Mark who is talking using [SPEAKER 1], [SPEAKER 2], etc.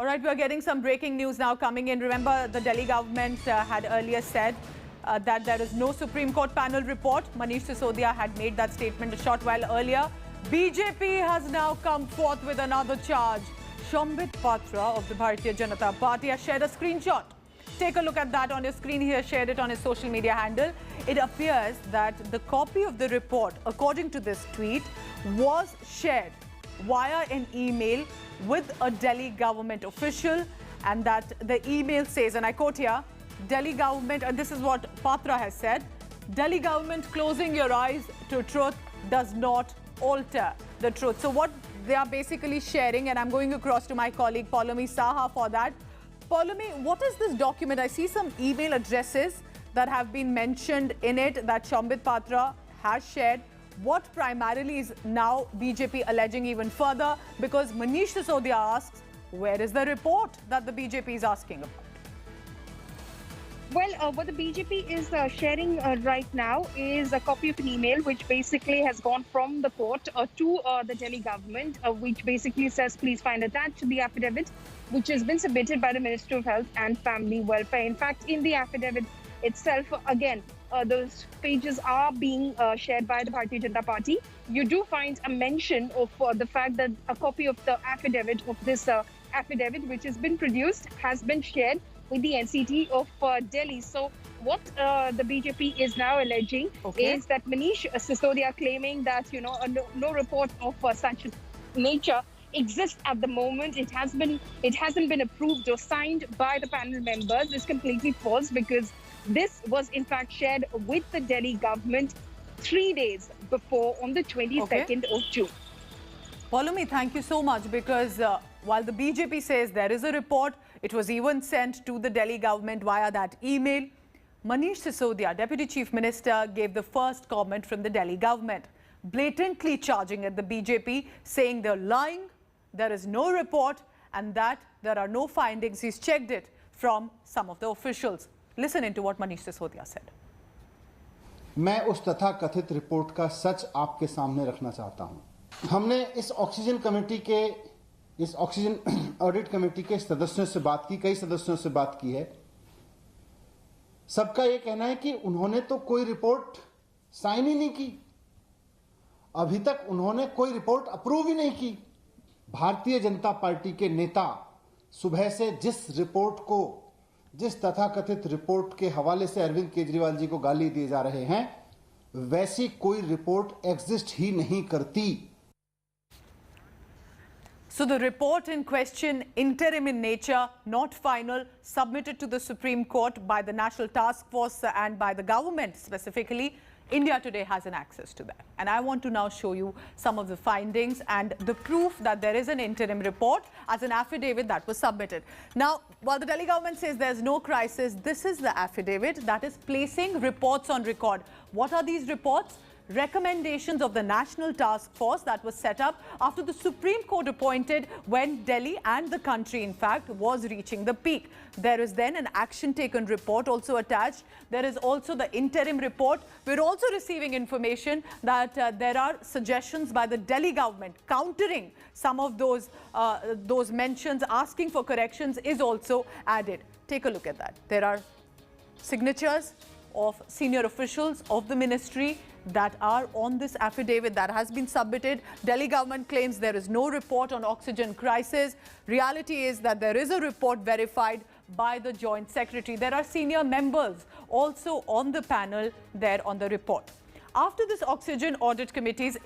[SPEAKER 1] All right, we're getting some breaking news now coming in. Remember, the Delhi government had earlier said that there is no Supreme Court panel report. Manish Sisodia had made that statement a short while earlier. BJP has now come forth with another charge. Shambit Patra of the Bharatiya Janata Party has shared a screenshot. Take a look at that on your screen here, shared it on his social media handle. It appears that the copy of the report, according to this tweet, was shared via an email with a Delhi government official, and that the email says, and I quote here, Delhi government, and this is what Patra has said, Delhi government closing your eyes to truth does not alter the truth. So what they are basically sharing, and I'm going across to my colleague Paulami Saha for that. Paulami, what is this document? I see some email addresses that have been mentioned in it that Shambit Patra has shared. What primarily is now BJP alleging even further? Because Manish Sisodia asks, where is the report that the BJP is asking about?
[SPEAKER 2] Well, what the BJP is sharing right now is a copy of an email which basically has gone from the court to the Delhi government, which basically says, please find attached the affidavit, which has been submitted by the Ministry of Health and Family Welfare. In fact, in the affidavit itself, again, those pages are being shared by the Bharatiya Janata Party. You do find a mention of the fact that a copy of the affidavit of this affidavit, which has been produced, has been shared with the NCT of Delhi. So what the BJP is now alleging is that Manish Sisodia claiming that, you know, no report of such nature exists at the moment. It hasn't been approved or signed by the panel members. It's completely false, because this was in fact shared with the Delhi government 3 days before, on the 22nd of June.
[SPEAKER 1] Paulami, thank you so much, because while the BJP says there is a report, it was even sent to the Delhi government via that email. Manish Sisodia, Deputy Chief Minister, gave the first comment from the Delhi government, blatantly charging at the BJP, saying they're lying, there is no report, and that there are no findings. He's checked it from some of the officials. Listen into what Manish Sisodia said.
[SPEAKER 3] मैं उस तथाकथित report का सच आपके सामने रखना चाहता हूं। हमने इस ऑक्सीजन ऑडिट कमेटी के सदस्यों से बात की, कई सदस्यों से बात की है। सबका यह कहना है कि उन्होंने तो कोई रिपोर्ट साइन ही नहीं की, अभी तक उन्होंने कोई रिपोर्ट अप्रूव ही नहीं की। भारतीय जनता पार्टी के नेता सुबह से जिस तथाकथित रिपोर्ट के हवाले से अरविंद केजरीवाल जी को गाली दिए जा रहे हैं, वैसी कोई रिपोर्ट एग्जिस्ट ही नहीं करती।
[SPEAKER 1] So the report in question, interim in nature, not final, submitted to the Supreme Court by the National Task Force and by the government specifically. India Today has an access to that. And I want to now show you some of the findings and the proof that there is an interim report as an affidavit that was submitted. Now, while the Delhi government says there's no crisis, this is the affidavit that is placing reports on record. What are these reports? Recommendations of the National Task Force that was set up after the Supreme Court appointed when Delhi and the country, in fact, was reaching the peak. There is then an action taken report also attached. There is also the interim report. We're also receiving information that there are suggestions by the Delhi government countering some of those mentions, asking for corrections is also added. Take a look at that. There are signatures of senior officials of the ministry that are on this affidavit that has been submitted. Delhi government claims there is no report on oxygen crisis. Reality is that there is a report verified by the Joint Secretary. There are senior members also on the panel there on the report. After this Oxygen Audit Committee's